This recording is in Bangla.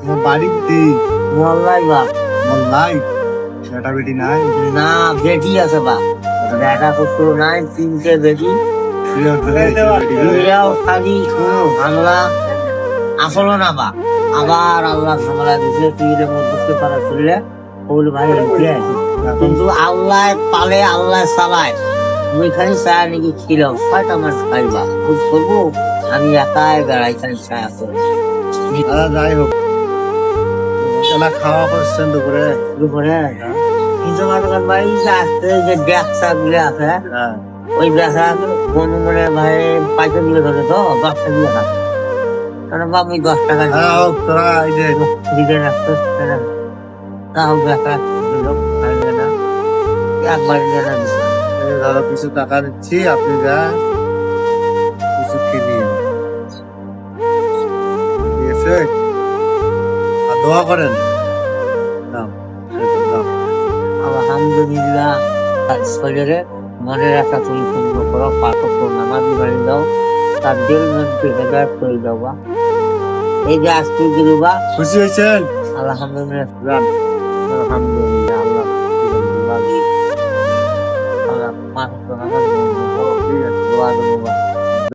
তোমার বাড়িতে মোল্লাই বা মোল্লাই সেটা বেটি নাই না বেটি আছে বা দেখা করতো নাই তিনটে বেটি এরাও খালি কোনো ঝামেলা আসলো না বা আবার আল্লাহ ঝামেলা দিছে তুই মধ্যে পারা চললে ওগুলো ভাই উঠে আছে কিন্তু আল্লাহ পালে আল্লাহ চালায় আমি খালি চায় নাকি খিলাম ছয়টা মাস খাইবা খুব করবো আমি একাই বেড়াই খালি ছায়া করে যাই হোক এলা খাওয়া করছেন দুপুরে দুপুরে কিন্তু আমার বাড়ি আসতে যে ব্যবসা গুলো আছে হ্যাঁ ওই ব্যবসা কোনো মানে ভাই পয়সা দিয়ে ধরে তো 10 টাকা দিয়ে থাকে কারণ বাবা ওই 10 টাকা হ্যাঁ হোক তোরা এই যে দিতে রাখতো তা হোক ব্যবসা লোক খাইবে না একবার দিয়ে না এই ধরো কিছু টাকা দিচ্ছি আপনি যা কিছু খেয়ে নিন ঠিক আছে আর দোয়া করেন নাও নাও আলহামদুলিল্লাহ শরীরে মনের আশা তুমি পূর্ণ করো পাঠক নামাজি বাড়ি দাও তার দিল মনকে হেদায়ত করে দাও বা এই যে আজকে দিলু বা খুশি হয়েছেন আলহামদুলিল্লাহ যান আলহামদুলিল্লাহ